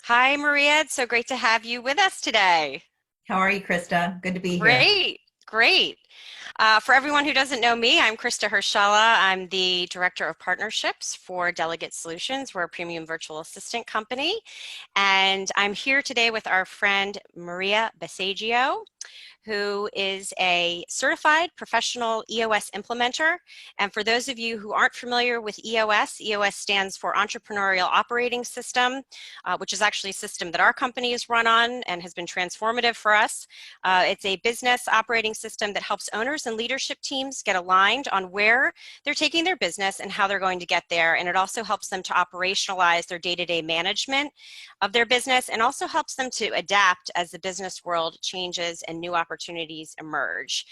Hi, Maria. It's so great to have you with us today. How are you, Krista? Good to be here. Great, great. For everyone who doesn't know me, I'm Krista Hershella. I'm the Director of Partnerships for Delegate Solutions. We're a premium virtual assistant company. And I'm here today with our friend Maria Baseggio, who is a certified professional EOS implementer. And for those of you who aren't familiar with EOS, EOS stands for Entrepreneurial Operating System, which is actually a system that our company is run on and has been transformative for us. It's a business operating system that helps owners and leadership teams get aligned on where they're taking their business and how they're going to get there. And it also helps them to operationalize their day-to-day management of their business and also helps them to adapt as the business world changes and new opportunities emerge,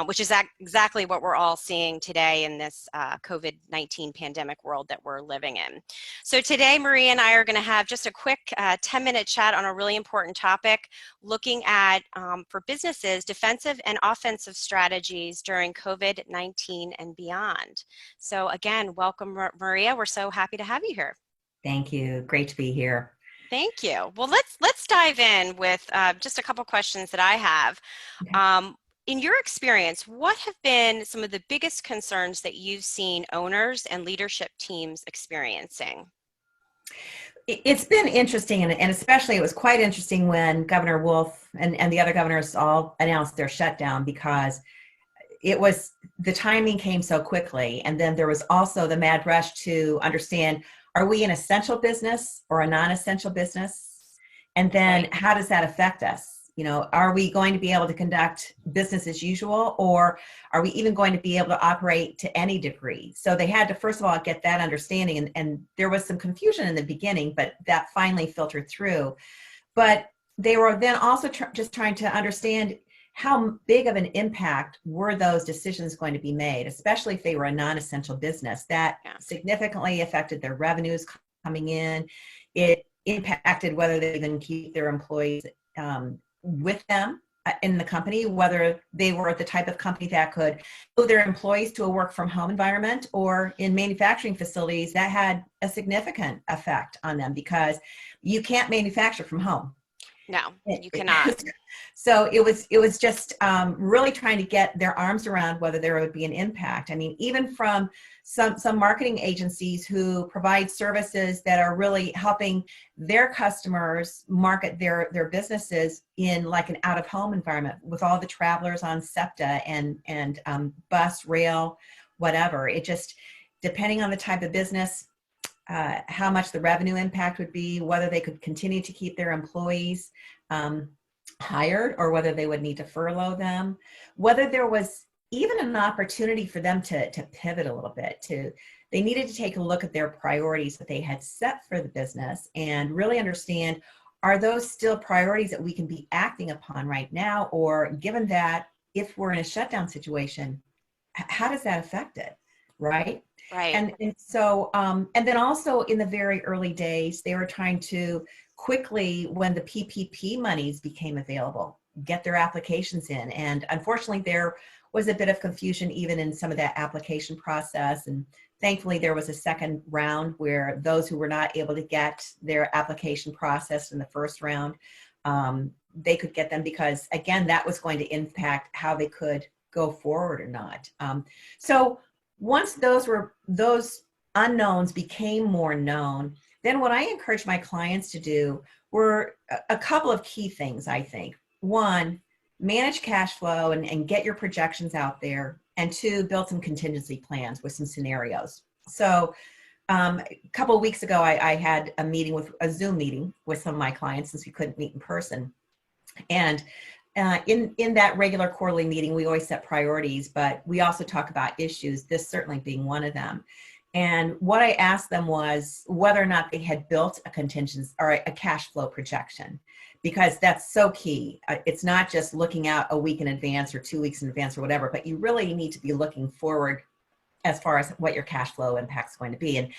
which is exactly what we're all seeing today in this COVID-19 pandemic world that we're living in. So today, Maria and I are going to have just a quick 10-minute chat on a really important topic, looking at, for businesses, defensive and offensive strategies during COVID-19 and beyond. So again, welcome, Maria. We're so happy to have you here. Thank you. Great to be here. Thank you. Well, let's dive in with just a couple questions that I have. Okay. In your experience, what have been some of the biggest concerns that you've seen owners and leadership teams experiencing? It's been interesting, and especially it was quite interesting when Governor Wolf and the other governors all announced their shutdown, because the timing came so quickly. And then there was also the mad rush to understand, are we an essential business or a non-essential business? And then Right. how does that affect us? Are we going to be able to conduct business as usual, or are we even going to be able to operate to any degree? So they had to, first of all, get that understanding. And there was some confusion in the beginning, but that finally filtered through. But they were then also just trying to understand how big of an impact were those decisions going to be made, especially if they were a non-essential business. That Yeah. significantly affected their revenues coming in. It impacted whether they even keep their employees with them in the company, whether they were the type of company that could move their employees to a work from home environment, or in manufacturing facilities that had a significant effect on them, because you can't manufacture from home. No, you cannot. So it was just really trying to get their arms around whether there would be an impact. I mean, even from some marketing agencies who provide services that are really helping their customers market their businesses in like an out-of-home environment, with all the travelers on SEPTA and bus, rail, whatever. It just, depending on the type of business, how much the revenue impact would be, whether they could continue to keep their employees hired, or whether they would need to furlough them, whether there was even an opportunity for them to pivot a little bit. They needed to take a look at their priorities that they had set for the business and really understand, are those still priorities that we can be acting upon right now? Or given that, if we're in a shutdown situation, how does that affect it, right? Right. And so, and then also in the very early days, they were trying to quickly, when the PPP monies became available, get their applications in. And unfortunately, there was a bit of confusion even in some of that application process. And thankfully, there was a second round where those who were not able to get their application processed in the first round, they could get them, because again, that was going to impact how they could go forward or not. So once those unknowns became more known, then what I encourage my clients to do were a couple of key things, I think. One, manage cash flow and get your projections out there. And two, build some contingency plans with some scenarios. So a couple of weeks ago, I had a Zoom meeting with some of my clients, since we couldn't meet in person. And in that regular quarterly meeting, we always set priorities, but we also talk about issues, this certainly being one of them. And what I asked them was whether or not they had built a contingency or a cash flow projection, because that's so key. It's not just looking out a week in advance or 2 weeks in advance or whatever, but you really need to be looking forward as far as what your cash flow impact is going to be. And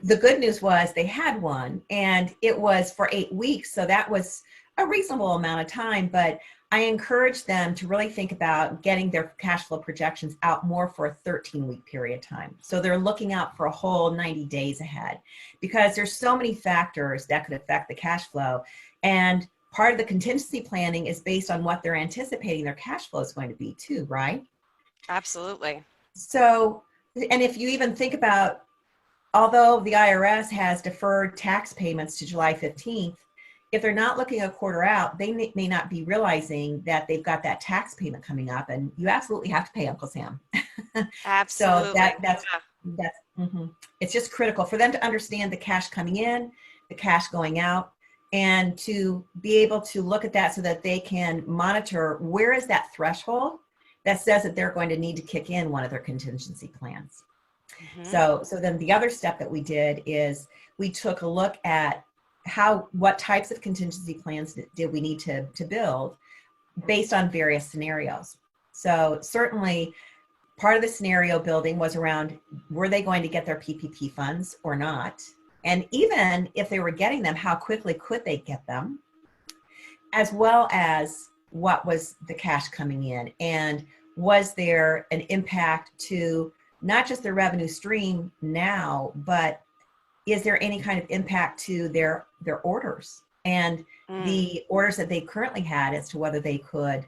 the good news was they had one, and it was for 8 weeks. So that was a reasonable amount of time, but I encourage them to really think about getting their cash flow projections out more for a 13-week period of time. So they're looking out for a whole 90 days ahead, because there's so many factors that could affect the cash flow. And part of the contingency planning is based on what they're anticipating their cash flow is going to be too, right? Absolutely. So, and if you even think about, although the IRS has deferred tax payments to July 15th, if they're not looking a quarter out, they may not be realizing that they've got that tax payment coming up, and you absolutely have to pay Uncle Sam. So Absolutely. that's it's just critical for them to understand the cash coming in, the cash going out, and to be able to look at that so that they can monitor where is that threshold that says that they're going to need to kick in one of their contingency plans. So then the other step that we did is we took a look at what types of contingency plans did we need to build based on various scenarios. So certainly part of the scenario building was around, were they going to get their PPP funds or not? And even if they were getting them, how quickly could they get them? As well as what was the cash coming in, and was there an impact to not just their revenue stream now, but is there any kind of impact to their orders and the orders that they currently had, as to whether they could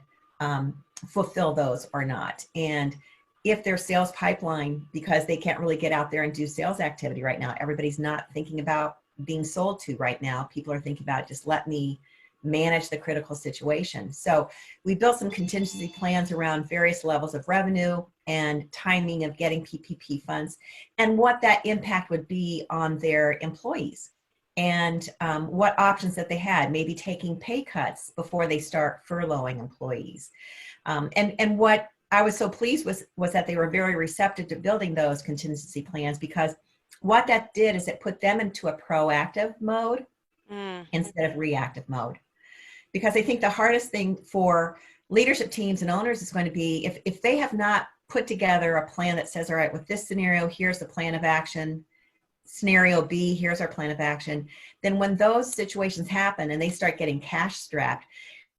fulfill those or not? And if their sales pipeline, because they can't really get out there and do sales activity right now, everybody's not thinking about being sold to right now. People are thinking about, just let me manage the critical situation. So we built some contingency plans around various levels of revenue and timing of getting PPP funds, and what that impact would be on their employees, and what options that they had, maybe taking pay cuts before they start furloughing employees. And what I was so pleased was that they were very receptive to building those contingency plans, because what that did is it put them into a proactive mode instead of reactive mode. Because I think the hardest thing for leadership teams and owners is going to be if they have not put together a plan that says, all right, with this scenario, here's the plan of action. Scenario B, here's our plan of action. Then when those situations happen and they start getting cash strapped,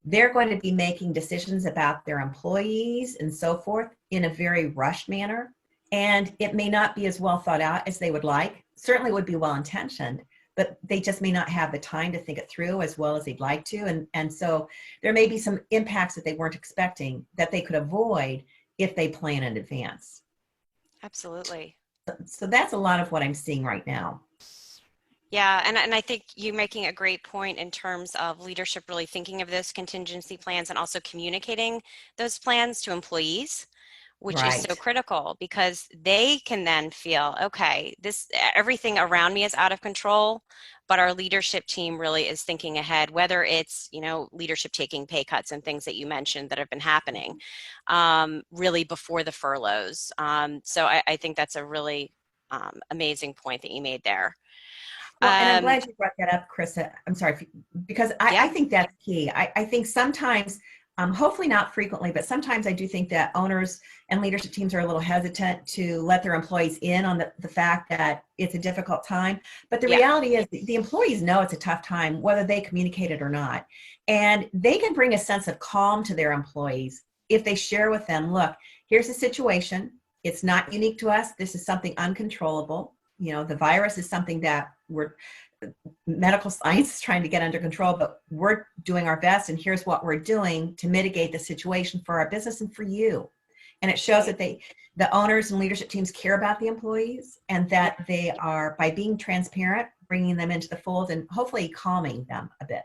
they're going to be making decisions about their employees and so forth in a very rushed manner. And it may not be as well thought out as they would like. Certainly would be well intentioned, but they just may not have the time to think it through as well as they'd like to. And so there may be some impacts that they weren't expecting that they could avoid if they plan in advance. Absolutely. So that's a lot of what I'm seeing right now. Yeah, and I think you're making a great point in terms of leadership really thinking of those contingency plans and also communicating those plans to employees, which is so Right. critical, because they can then feel, okay, everything around me is out of control, but our leadership team really is thinking ahead, whether it's, leadership taking pay cuts and things that you mentioned that have been happening really before the furloughs. So I think that's a really amazing point that you made there. Well, and I'm glad you brought that up, Chris. I'm sorry, because I Yeah. think that's key. I think sometimes, hopefully not frequently, but sometimes I do think that owners and leadership teams are a little hesitant to let their employees in on the fact that it's a difficult time. But the Yeah. reality is the employees know it's a tough time, whether they communicate it or not. And they can bring a sense of calm to their employees if they share with them, look, here's the situation. It's not unique to us. This is something uncontrollable. The virus is something that medical science is trying to get under control, but we're doing our best, and here's what we're doing to mitigate the situation for our business and for you. And it shows that the owners and leadership teams care about the employees, and that they are, by being transparent, bringing them into the fold and hopefully calming them a bit.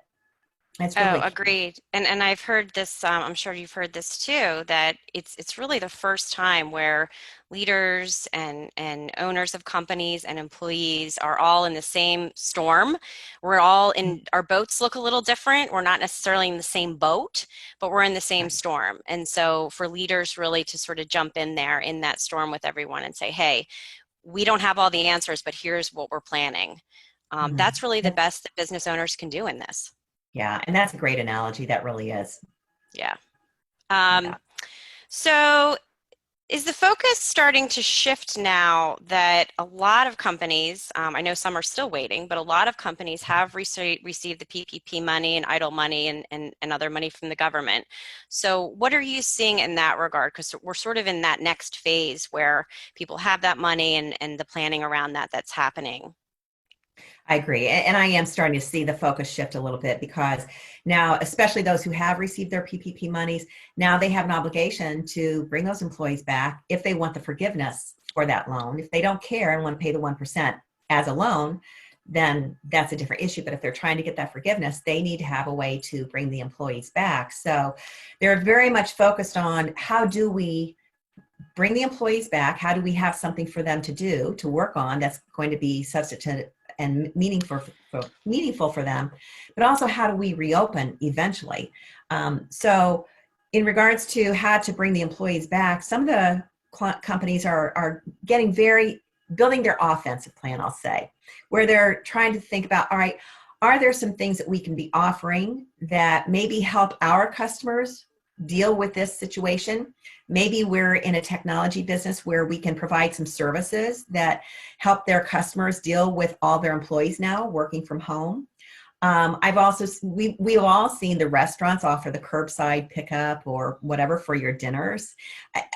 That's really key. Agreed. And I've heard this, I'm sure you've heard this too, that it's really the first time where leaders and owners of companies and employees are all in the same storm. We're all in, our boats look a little different. We're not necessarily in the same boat, but we're in the same storm. And so for leaders really to sort of jump in there in that storm with everyone and say, hey, we don't have all the answers, but here's what we're planning. That's really the best that business owners can do in this. Yeah, and that's a great analogy. That really is. Yeah. Yeah. So Is the focus starting to shift now that a lot of companies, I know some are still waiting, but a lot of companies have received the PPP money and idle money and other money from the government. So what are you seeing in that regard? Because we're sort of in that next phase where people have that money and the planning around that's happening. I agree. And I am starting to see the focus shift a little bit because now, especially those who have received their PPP monies, now they have an obligation to bring those employees back if they want the forgiveness for that loan. If they don't care and want to pay the 1% as a loan, then that's a different issue. But if they're trying to get that forgiveness, they need to have a way to bring the employees back. So they're very much focused on how do we bring the employees back? How do we have something for them to do, to work on that's going to be substantive and meaningful for them, but also how do we reopen eventually? So in regards to how to bring the employees back, some of the companies are getting building their offensive plan, I'll say, where they're trying to think about, all right, are there some things that we can be offering that maybe help our customers deal with this situation? Maybe we're in a technology business where we can provide some services that help their customers deal with all their employees now working from home. We've all seen the restaurants offer the curbside pickup or whatever for your dinners.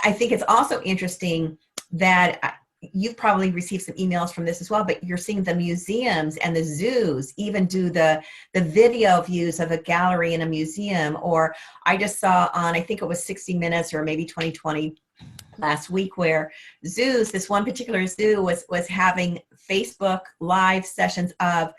I think it's also interesting that you've probably received some emails from this as well, but you're seeing the museums and the zoos even do the video views of a gallery in a museum. Or I just saw on, I think it was 60 Minutes or maybe 2020 last week, where zoos, this one particular zoo was having Facebook live sessions of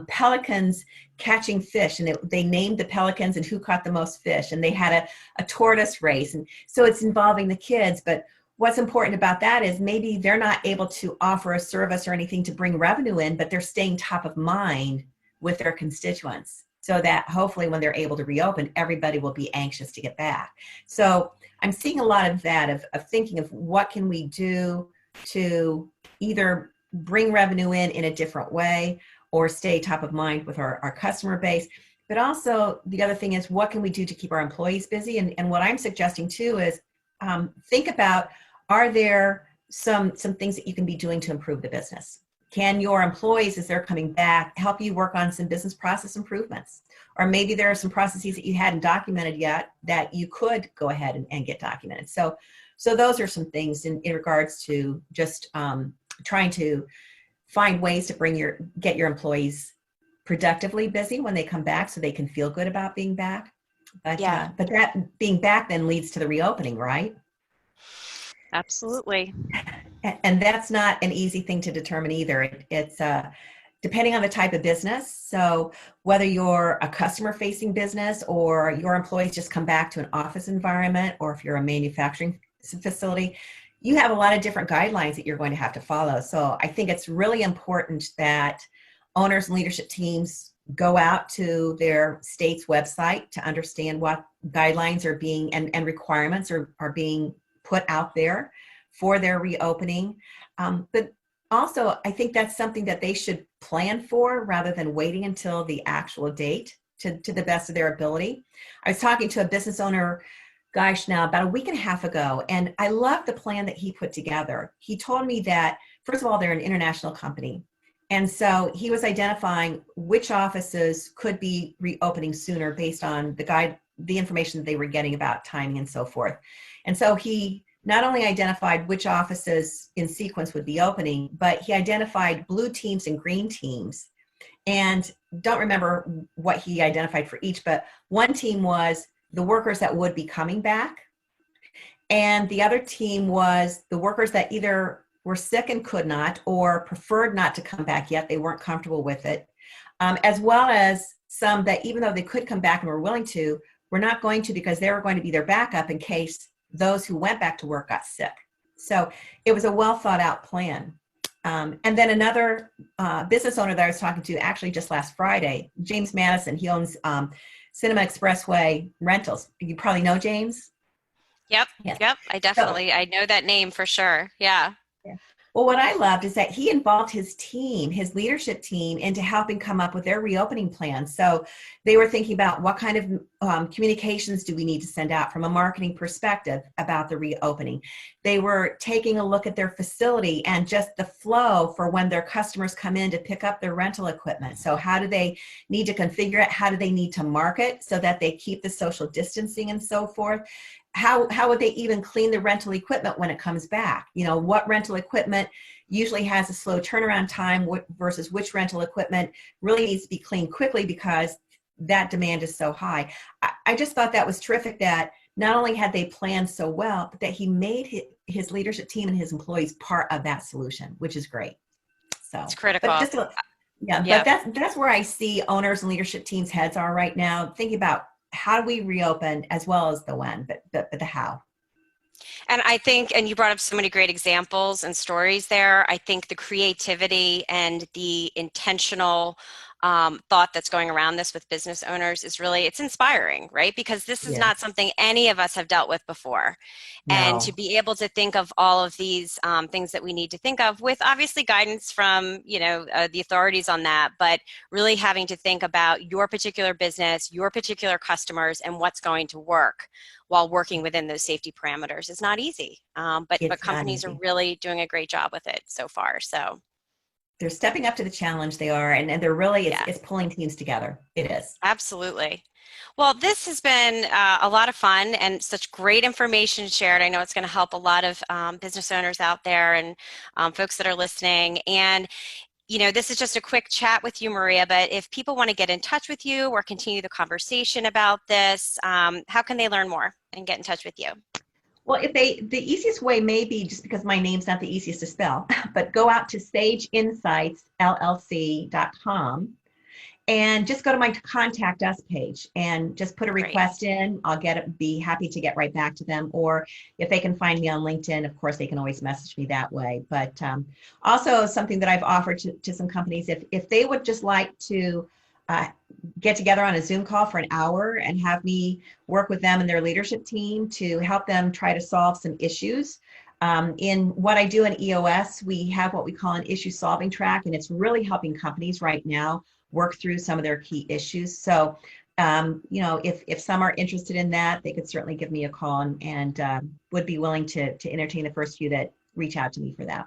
pelicans catching fish, and they named the pelicans and who caught the most fish, and they had a tortoise race. And so it's involving the kids, but what's important about that is maybe they're not able to offer a service or anything to bring revenue in, but they're staying top of mind with their constituents so that hopefully when they're able to reopen, everybody will be anxious to get back. So I'm seeing a lot of that, of thinking of what can we do to either bring revenue in a different way or stay top of mind with our customer base. But also the other thing is, what can we do to keep our employees busy? And what I'm suggesting too is think about, are there some things that you can be doing to improve the business? Can your employees, as they're coming back, help you work on some business process improvements? Or maybe there are some processes that you hadn't documented yet that you could go ahead and get documented. So those are some things in regards to just trying to find ways to get your employees productively busy when they come back so they can feel good about being back. But that being back then leads to the reopening, right? Absolutely. And that's not an easy thing to determine either. It's depending on the type of business. So whether you're a customer facing business or your employees just come back to an office environment, or if you're a manufacturing facility, you have a lot of different guidelines that you're going to have to follow. So I think it's really important that owners and leadership teams go out to their state's website to understand what guidelines are being and requirements are being put out there for their reopening. But also, I think that's something that they should plan for rather than waiting until the actual date to the best of their ability. I was talking to a business owner, gosh, now about a week and a half ago, and I love the plan that he put together. He told me that, first of all, they're an international company. And so he was identifying which offices could be reopening sooner based on the information that they were getting about timing and so forth. And so he not only identified which offices in sequence would be opening, but he identified blue teams and green teams. And don't remember what he identified for each, but one team was the workers that would be coming back. And the other team was the workers that either were sick and could not, or preferred not to come back yet. They weren't comfortable with it. As well as some that, even though they could come back and were willing to, were not going to, because they were going to be their backup in case those who went back to work got sick. So it was a well thought out plan. And then another business owner that I was talking to actually just last Friday, James Madison, he owns Cinema Expressway Rentals. You probably know James? Yep. Yes. Yep. I know that name for sure. Yeah. Well, what I loved is that he involved his team, his leadership team, into helping come up with their reopening plan. So they were thinking about what kind of communications do we need to send out from a marketing perspective about the reopening. They were taking a look at their facility and just the flow for when their customers come in to pick up their rental equipment. So how do they need to configure it? How do they need to market so that they keep the social distancing and so forth? How would they even clean the rental equipment when it comes back? You know, what rental equipment usually has a slow turnaround time versus which rental equipment really needs to be cleaned quickly because that demand is so high. I just thought that was terrific that not only had they planned so well, but that he made his leadership team and his employees part of that solution, which is great. It's So, but critical. just yeah, but Yeah. that's where I see owners and leadership teams' heads are right now, thinking about how do we reopen as well as the when, but the how. And I think, and you brought up so many great examples and stories there. I think the creativity and the intentional thought that's going around this with business owners is really, it's inspiring, right? Because this is not Yes. something any of us have dealt with before. And to No, be able to think of all of these things that we need to think of with obviously guidance from, the authorities on that, but really having to think about your particular business, your particular customers, and what's going to work while working within those safety parameters is not easy. But it's not companies are easy. really doing a great job with it so far. So They're stepping up to the challenge, they are, and they're really, yeah, it's pulling teams together. It is. absolutely. Well, this has been a lot of fun and such great information shared. I know it's going to help a lot of business owners out there and folks that are listening. And this is just a quick chat with you, Maria, but if people want to get in touch with you or continue the conversation about this, how can they learn more and get in touch with you? Well, the easiest way may be just because my name's not the easiest to spell, but go out to sageinsightsllc.com and just go to my contact us page and just put a Great. request in. I'll be happy to get right back to them. Or if they can find me on LinkedIn, of course, they can always message me that way. But also something that I've offered to some companies, if they would just like to uh, get together on a Zoom call for an hour and have me work with them and their leadership team to help them try to solve some issues. In what I do in EOS, we have what we call an issue solving track, and it's really helping companies right now work through some of their key issues. So, if some are interested in that, they could certainly give me a call and would be willing to entertain the first few that reach out to me for that.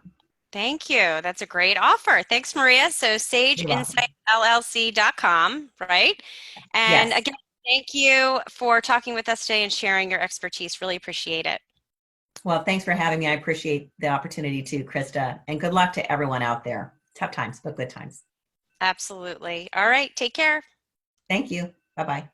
Thank you. That's a great offer. Thanks, Maria. So You're welcome. sageinsightllc.com, right? And Yes. again, thank you for talking with us today and sharing your expertise. Really appreciate it. Well, thanks for having me. I appreciate the opportunity too, Krista. And good luck to everyone out there. Tough times, but good times. Absolutely. All right. Take care. Thank you. Bye-bye.